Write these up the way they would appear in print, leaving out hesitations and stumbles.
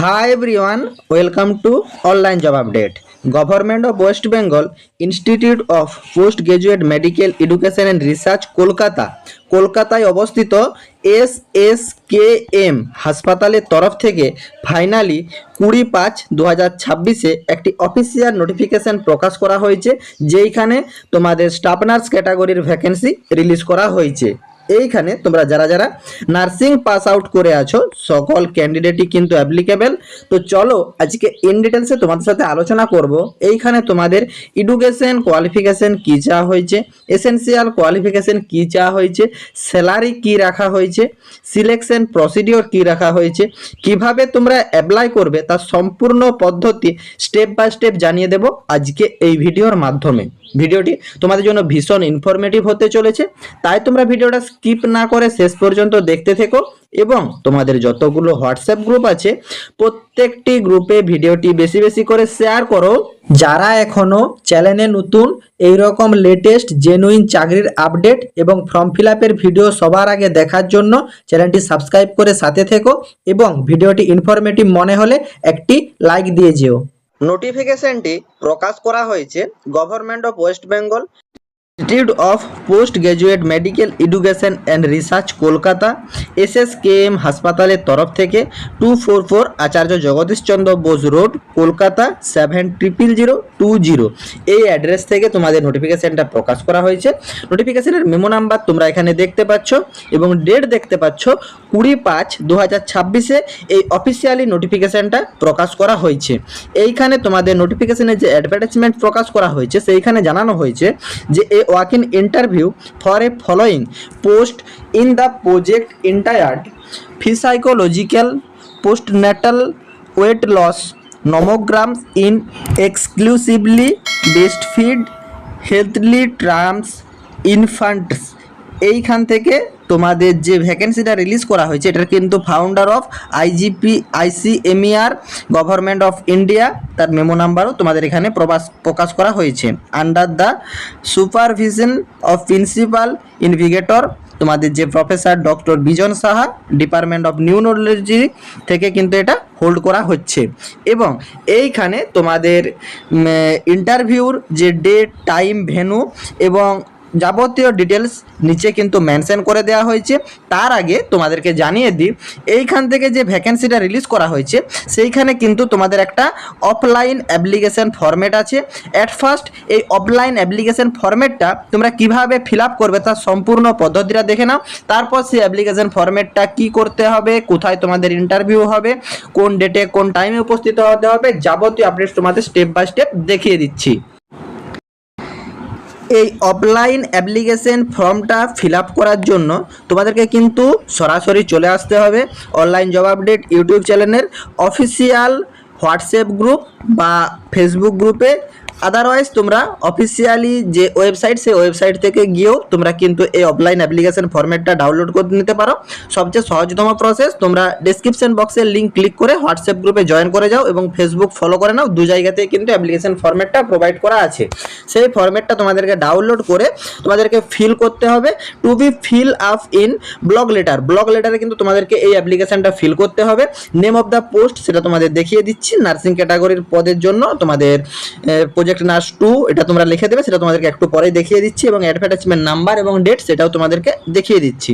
Hi everyone, welcome to Online Job Update. Government of West Bengal Institute of Postgraduate Medical Education and Research কলকাতায় অবস্থিত SSKM হাসপাতালের তরফ থেকে finally 20/5/2026 একটি official notification প্রকাশ করা হয়েছে, যেইখানে তোমাদের স্টাফ নার্স ক্যাটাগরির ভ্যাকেন্সি রিলিজ করা হয়েছে। এইখানে তোমরা যারা যারা নার্সিং পাস আউট করে আছো সকল ক্যান্ডিডেটই কিন্তু অ্যাপ্লিকেবল। তো চলো আজকে ইন ডিটেলসে তোমাদের সাথে আলোচনা করব এইখানে তোমাদের এডুকেশন কোয়ালিফিকেশন কি চাওয়া হয়েছে, এসেনশিয়াল কোয়ালিফিকেশন কি চাওয়া হয়েছে, স্যালারি কি রাখা হয়েছে, সিলেকশন প্রসিডিওর কি রাখা হয়েছে, কিভাবে তোমরা অ্যাপ্লাই করবে তার সম্পূর্ণ পদ্ধতি স্টেপ বাই স্টেপ জানিয়ে দেব আজকে এই ভিডিওর মাধ্যমে। ভিডিওটি তোমাদের জন্য ভীষণ ইনফরমেটিভ হতে চলেছে, তাই তোমরা ভিডিওটা স্কিপ না করে শেষ পর্যন্ত দেখতে থেকো এবং তোমাদের যতগুলো হোয়াটসঅ্যাপ গ্রুপ আছে প্রত্যেকটি গ্রুপে ভিডিওটি বেশি বেশি করে শেয়ার করো। যারা এখনো চ্যানেলে নতুন এইরকম লেটেস্ট জেনুইন চাকরির আপডেট এবং ফর্ম ফিল আপের ভিডিও সবার আগে দেখার জন্য চ্যানেলটি সাবস্ক্রাইব করে সাথে থেকো এবং ভিডিওটি ইনফরমেটিভ মনে হলে একটি লাইক দিয়ে যেও। নোটিফিকেশনটি প্রকাশ করা হয়েছে government of West Bengal institute of post graduate medical education and research Kolkata SSKM হাসপাতালের তরফ থেকে 244 আচার্য জগদীশ চন্দ্র বোস রোড কলকাতা 700020 এই অ্যাড্রেস থেকে তোমাদের নোটিফিকেশনটা প্রকাশ করা হয়েছে। নোটিফিকেশনের মেমো নাম্বার তোমরা এখানে দেখতে পাচ্ছ এবং ডেট দেখতে পাচ্ছ 20/5/2026 এই অফিসিয়ালি নোটিফিকেশনটা প্রকাশ করা হয়েছে। এইখানে তোমাদের নোটিফিকেশনের যে অ্যাডভার্টাইজমেন্ট প্রকাশ করা হয়েছে সেইখানে জানানো হয়েছে যে walk-in interview for a following post in the project entitled physiological postnatal weight loss nomograms in exclusively breastfeed healthily trans infants। এইখান থেকে তোমাদের যে ভ্যাকেন্সিটা রিলিজ করা হয়েছে এটার কিন্তু founder of IGPICMER government of India, তার মেমো নাম্বারও তোমাদের এখানে প্রকাশ করা হয়েছে। Under the supervision of principal investigator তোমাদের যে professor doctor Bijan Saha department of neurology থেকে কিন্তু এটা হোল্ড করা হচ্ছে এবং এইখানে তোমাদের ইন্টারভিউর যে ডেট টাইম ভেন্যু এবং যাবতীয় ডিটেলস নিচে কিন্তু মেনশন করে দেওয়া হয়েছে। তার আগে তোমাদেরকে জানিয়ে দিই এইখান থেকে যে ভ্যাকেন্সিটা রিলিজ করা হয়েছে সেইখানে কিন্তু তোমাদের একটা অফলাইন অ্যাপ্লিকেশন ফরম্যাট আছে। অ্যাট ফার্স্ট এই অফলাইন অ্যাপ্লিকেশন ফরম্যাটটা তোমরা কিভাবে ফিল আপ করবে তার সম্পূর্ণ পদ্ধতিটা দেখে নাও। তারপর সেই অ্যাপ্লিকেশন ফরম্যাটটা কি করতে হবে, কোথায় তোমাদের ইন্টারভিউ হবে, কোন ডেটে কোন টাইমে উপস্থিত হতে হবে, যাবতীয় আপডেটস তোমাদের স্টেপ বাই স্টেপ দেখিয়ে দিচ্ছি। এই অফলাইন অ্যাপ্লিকেশন ফর্মটা ফিল আপ করার জন্য তোমাদেরকে কিন্তু সরাসরি চলে আসতে হবে অনলাইন জব আপডেট ইউটিউব চ্যানেলের অফিসিয়াল হোয়াটসঅ্যাপ গ্রুপ বা ফেসবুক গ্রুপে। আদারওয়াইজ তোমরা অফিসিয়ালি যে ওয়েবসাইট সেই ওয়েবসাইট থেকে গিয়েও তোমরা কিন্তু এই অফলাইন অ্যাপ্লিকেশন ফরম্যাটটা ডাউনলোড করে নিতে পারো। সবচেয়ে সহজতম প্রসেস, তোমরা ডেসক্রিপশন বক্সের লিঙ্ক ক্লিক করে হোয়াটসঅ্যাপ গ্রুপে জয়েন করে যাও এবং ফেসবুক ফলো করে নাও। দু জায়গাতেই কিন্তু অ্যাপ্লিকেশন ফরম্যাটটা প্রোভাইড করা আছে। সেই ফরম্যাটটা তোমাদেরকে ডাউনলোড করে তোমাদেরকে ফিল করতে হবে to be fill up in block letter. Block লেটারে কিন্তু তোমাদেরকে এই অ্যাপ্লিকেশনটা ফিল করতে হবে। নেম অফ দ্য পোস্ট সেটা তোমাদের দেখিয়ে দিচ্ছি। নার্সিং ক্যাটাগরির পদের জন্য তোমাদের প্রজেক্ট নার্স 2 এটা তোমরা লিখে দেবে, সেটা তোমাদেরকে একটু পরেই দেখিয়ে দিচ্ছি এবং অ্যাডভার্টাইজমেন্ট নাম্বার এবং ডেট সেটাও তোমাদেরকে দেখিয়ে দিচ্ছি।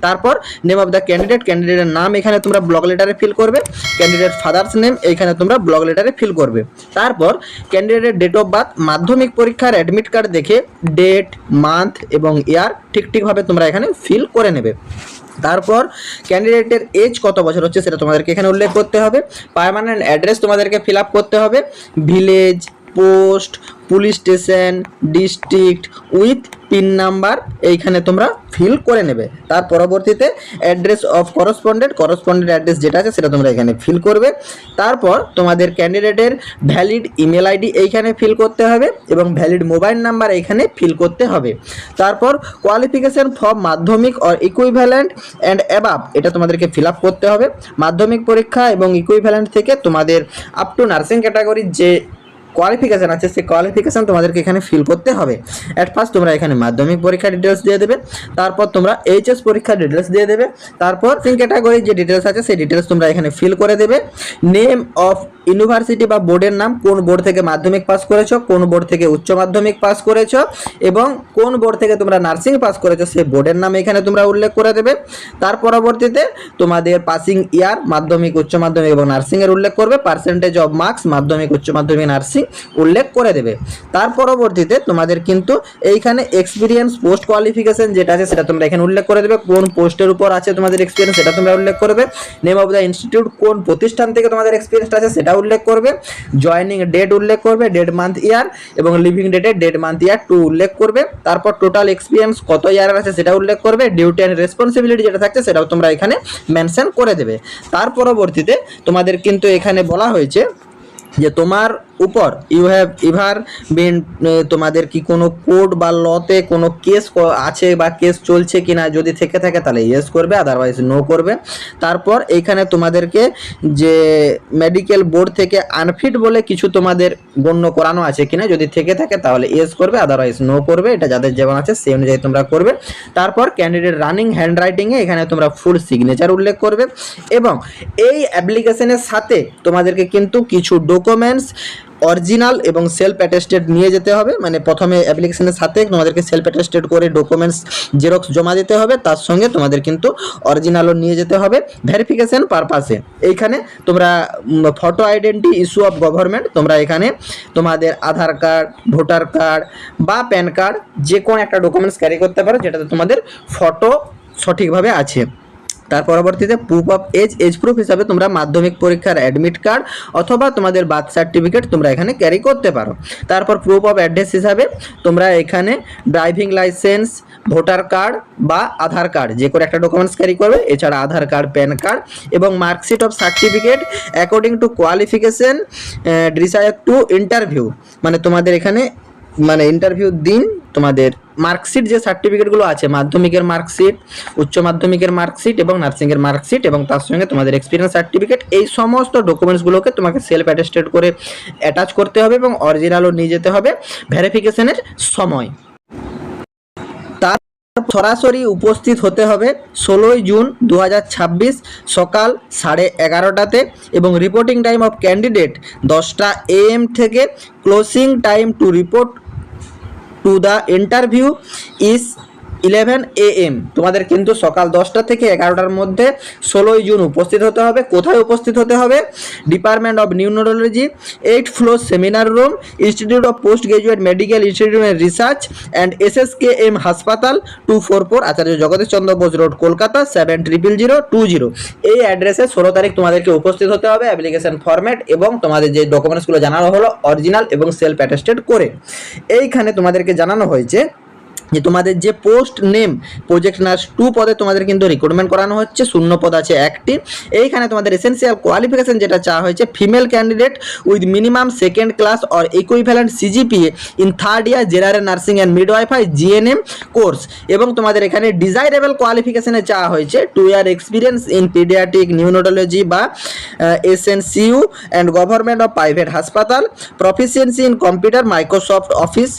তারপর নেম অফ দ্য ক্যান্ডিডেটের নাম এখানে তোমরা ব্লক লেটারে ফিল করবে, ক্যান্ডিডেট ফাদার্স নেম এইখানে তোমরা ব্লক লেটারে ফিল করবে। তারপর ক্যান্ডিডেটের ডেট অফ বার্থ মাধ্যমিক পরীক্ষার অ্যাডমিট কার্ড দেখে ডেট মান্থ এবং ইয়ার ঠিকভাবে তোমরা এখানে ফিল করে নেবে। তারপর ক্যান্ডিডেটের এজ কত বছর হচ্ছে সেটা তোমাদেরকে এখানে উল্লেখ করতে হবে। পার্মানেন্ট অ্যাড্রেস তোমাদেরকে ফিল আপ করতে হবে, village, post, police station, district with pin number এইখানে তোমরা ফিল করে নেবে। তার পরবর্তীতে অ্যাড্রেস অফ করসপন্ডেন্ট অ্যাড্রেস যেটা আছে সেটা তোমরা এখানে ফিল করবে। তারপর তোমাদের ক্যান্ডিডেটের ভ্যালিড ইমেল আইডি এইখানে ফিল করতে হবে এবং ভ্যালিড মোবাইল নাম্বার এইখানে ফিল করতে হবে। তারপর কোয়ালিফিকেশন ফর মাধ্যমিক অর ইকুইভ্যালেন্ট অ্যান্ড অ্যাবাভ এটা তোমাদেরকে ফিল আপ করতে হবে। মাধ্যমিক পরীক্ষা এবং ইকুইভ্যালেন্ট থেকে তোমাদের আপ টু নার্সিং ক্যাটাগরির যে কোয়ালিফিকেশান আছে সেই কোয়ালিফিকেশান তোমাদেরকে এখানে ফিল করতে হবে। অ্যাট ফার্স্ট তোমরা এখানে মাধ্যমিক পরীক্ষার ডিটেলস দিয়ে দেবে, তারপর তোমরা এইচএস পরীক্ষার ডিটেলস দিয়ে দেবে, তারপর তিন ক্যাটাগরি যে ডিটেলস আছে সেই ডিটেলস তোমরা এখানে ফিল করে দেবে। নেম অফ ইউনিভার্সিটি বা বোর্ডের নাম, কোন বোর্ড থেকে মাধ্যমিক পাস করেছো, কোন বোর্ড থেকে উচ্চ মাধ্যমিক পাস করেছো এবং কোন বোর্ড থেকে তোমরা নার্সিং পাস করেছো সেই বোর্ডের নাম এখানে তোমরা উল্লেখ করে দেবে। তার পরবর্তীতে তোমাদের পাসিং ইয়ার মাধ্যমিক, উচ্চ মাধ্যমিক এবং নার্সিংয়ের উল্লেখ করবে, পার্সেন্টেজ অফ মার্কস মাধ্যমিক, উচ্চ মাধ্যমিক, নার্সিং উল্লেখ করে দেবে। তার পরবর্তীতে তোমাদের কিন্তু এইখানে এক্সপিরিয়েন্স পোস্ট কোয়ালিফিকেশন যেটা আছে সেটা তোমরা এখানে উল্লেখ করে দেবে, কোন পোস্টের উপর আছে তোমাদের এক্সপিরিয়েন্স সেটা তোমরা উল্লেখ করবে। নেম অফ দ্য ইনস্টিটিউট, কোন প্রতিষ্ঠান থেকে তোমাদের এক্সপিরিয়েন্সটা আছে সেটা উল্লেখ করবে। জয়নিং ডেট উল্লেখ করবে, ডেট মান্থ ইয়ার এবং লিভিং ডেটে ডেট মান্থ ইয়ার 2 উল্লেখ করবে। তারপর টোটাল এক্সপিরিয়েন্স কত ইয়ারের আছে সেটা উল্লেখ করবে। ডিউটি অ্যান্ড রেসপন্সিবিলিটি যেটা থাকছে সেটাও তোমরা এখানে মেনশন করে দেবে। তার পরবর্তীতে তোমাদের কিন্তু এখানে বলা হয়েছে যে তোমার উপর ইউ হ্যাভ ইভার বিন, তোমাদের কি কোনো কোর্ট বা লতে কোনো কেস আছে বা কেস চলছে কিনা, যদি থেকে থাকে তাহলে ইয়েস করবে, আদারওয়াইজ নো করবে। তারপর এইখানে তোমাদেরকে যে মেডিকেল বোর্ড থেকে আনফিট বলে কিছু তোমাদের গণ্য করানো আছে কিনা, যদি থেকে থাকে তাহলে ইয়েস করবে, আদারওয়াইজ নো করবে। এটা যাদের যেমন আছে সেই অনুযায়ী তোমরা করবে। তারপর ক্যান্ডিডেট রানিং হ্যান্ড রাইটিংয়ে এখানে তোমরা ফুল সিগনেচার উল্লেখ করবে এবং এই অ্যাপ্লিকেশনের সাথে তোমাদেরকে কিন্তু কিছু ডকুমেন্টস অরিজিনাল এবং সেলফ অ্যাটেস্টেড নিয়ে যেতে হবে। মানে প্রথমে অ্যাপ্লিকেশনের সাথে তোমাদেরকে সেলফ অ্যাটেস্টেড করে ডকুমেন্টস জেরক্স জমা দিতে হবে, তার সঙ্গে তোমাদের কিন্তু অরিজিনালও নিয়ে যেতে হবে ভেরিফিকেশন পারপাসে। এইখানে তোমরা photo identity issue of government, তোমরা এখানে তোমাদের আধার কার্ড, ভোটার কার্ড বা প্যান কার্ড যে কোনো একটা ডকুমেন্টস ক্যারি করতে পারো যেটাতে তোমাদের ফটো সঠিকভাবে আছে। তার পরবর্তীতে প্রুফ অফ এজ প্রুফ হিসাবে তোমরা মাধ্যমিক পরীক্ষার অ্যাডমিট কার্ড অথবা তোমাদের বার্থ সার্টিফিকেট তোমরা এখানে ক্যারি করতে পারো। তারপর প্রুফ অফ অ্যাড্রেস হিসাবে তোমরা এখানে ড্রাইভিং লাইসেন্স, ভোটার কার্ড বা আধার কার্ড যে কোনো একটা ডকুমেন্টস ক্যারি করবে। এছাড়া আধার কার্ড, প্যান কার্ড এবং marksheet of certificate according to qualification decide to interview, মানে তোমাদের এখানে মানে ইন্টারভিউর দিন তোমাদের মার্কশিট যে সার্টিফিকেটগুলো আছে, মাধ্যমিকের মার্কশিট, উচ্চ মাধ্যমিকের মার্কশিট এবং নার্সিংয়ের মার্কশিট এবং তার সঙ্গে তোমাদের এক্সপিরিয়েন্স সার্টিফিকেট, এই সমস্ত ডকুমেন্টসগুলোকে তোমাকে সেলফ অ্যাটেস্টেড করে অ্যাটাচ করতে হবে এবং অরিজিনালও নিয়ে যেতে হবে ভেরিফিকেশনের সময়। তার সরাসরি উপস্থিত হতে হবে 16 জুন 2026 সকাল 11:30টাতে এবং রিপোর্টিং টাইম অফ ক্যান্ডিডেট 10টা AM থেকে closing time to report to the interview is 11 AM। তোমাদের কিন্তু সকাল 10টা থেকে 11টার মধ্যে 16 জুন উপস্থিত হতে হবে। কোথায় উপস্থিত হতে হবে? Department of neurology, 8th floor seminar room, institute of post graduate medical institute and research and SSKM হাসপাতাল 244 আচার্য জগদীশ চন্দ্র বোস রোড, কলকাতা 700020। এই অ্যাড্রেসে 16 তারিখ তোমাদেরকে উপস্থিত হতে হবে অ্যাপ্লিকেশন ফরম্যাট এবং তোমাদের যে ডকুমেন্টসগুলো জানানো হলো অরিজিনাল এবং সেলফ অ্যাটেস্টেড করে। এইখানে তোমাদেরকে জানানো হয়েছে যে তোমাদের যে পোস্ট নেম প্রজেক্ট নার্স 2 পদে তোমাদের কিন্তু রিক্রুটমেন্ট করানো হচ্ছে, শূন্য পদ আছে 1টি। এইখানে তোমাদের এসেন্সিয়াল কোয়ালিফিকেশন যেটা চাওয়া হয়েছে, female candidate with minimum second class or equivalent CGPA in 3rd year general nursing and midwifery GNM course. এবং তোমাদের এখানে ডিজাইরেবল কোয়ালিফিকেশনে চাওয়া হয়েছে 2 year experience in paediatric neurology বা SNCU and government of private হাসপাতাল, proficiency in computer Microsoft Office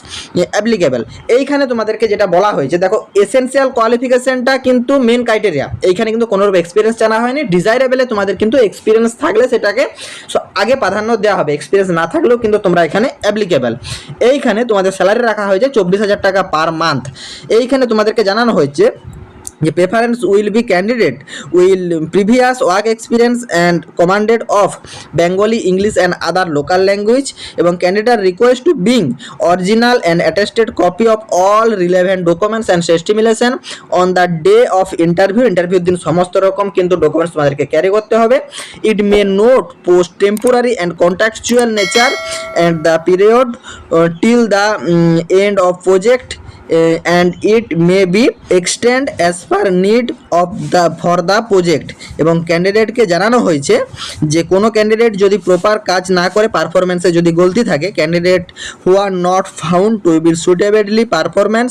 applicable. এইখানে তোমাদেরকে যেটা বলা হয়েছে, দেখো এসেনশিয়াল কোয়ালিফিকেশনটা কিন্তু মেন ক্রাইটেরিয়া, এইখানে কিন্তু কোনো এক্সপিরিয়েন্স জানা হয়নি। ডিজাইরেবলে তোমাদের কিন্তু এক্সপিরিয়েন্স থাকলে সেটাকে আগে প্রাধান্য দেওয়া হবে, এক্সপিরিয়েন্স না থাকলেও কিন্তু তোমরা এখানে অ্যাপ্লিকেবল। এইখানে তোমাদের স্যালারি রাখা হয়েছে 24,000 টাকা পার মান্থ। এইখানে তোমাদেরকে জানানো হয়েছে যে preference will be candidate will previous work experience and commanded of Bengali, English and other local language এবং candidate request to bring original and attested copy of all relevant documents and testimonials on the day of ইন্টারভিউর দিন সমস্ত রকম কিন্তু documents তোমাদেরকে carry করতে হবে। It may not post temporary and contractual nature and the period till the end of project and it may be extend as per need of the for the project। এবং ক্যান্ডিডেটকে জানানো হয়েছে যে কোনো candidate যদি proper কাজ না করে, পারফরমেন্সে যদি গলতি থাকে, candidate who are not found to be suitably performance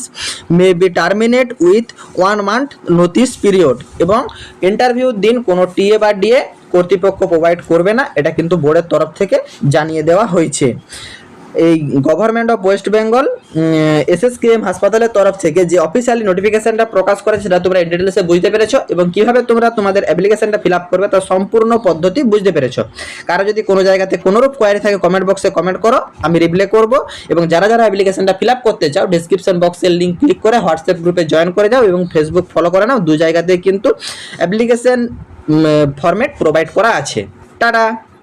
may be terminate with 1 month notice period. এবং ইন্টারভিউর দিন কোনো টিএ বা ডিএ কর্তৃপক্ষ প্রোভাইড করবে না, এটা কিন্তু বোর্ডের তরফ থেকে জানিয়ে দেওয়া হয়েছে। এই government of West Bengal SSKM হাসপাতালের তরফ থেকে যে অফিসিয়ালি নোটিফিকেশনটা প্রকাশ করেছে সেটা তোমরা ডিটেলসে বুঝতে পেরেছো, এবং কিভাবে তোমরা তোমাদের অ্যাপ্লিকেশনটা ফিল আপ করবে তার সম্পূর্ণ পদ্ধতি বুঝতে পেরেছো। কারো যদি কোনো জায়গাতে কোনোরূপ কোয়ারি থাকে কমেন্ট বক্সে কমেন্ট করো, আমি রিপ্লাই করব। এবং যারা যারা অ্যাপ্লিকেশনটা ফিল আপ করতে চাও ডিসক্রিপশন বক্সের লিঙ্ক ক্লিক করে হোয়াটসঅ্যাপ গ্রুপে জয়েন করে যাও এবং ফেসবুক ফলো করে নাও। দু জায়গাতেই কিন্তু অ্যাপ্লিকেশন ফরম্যাট প্রোভাইড করা আছে। টাটা।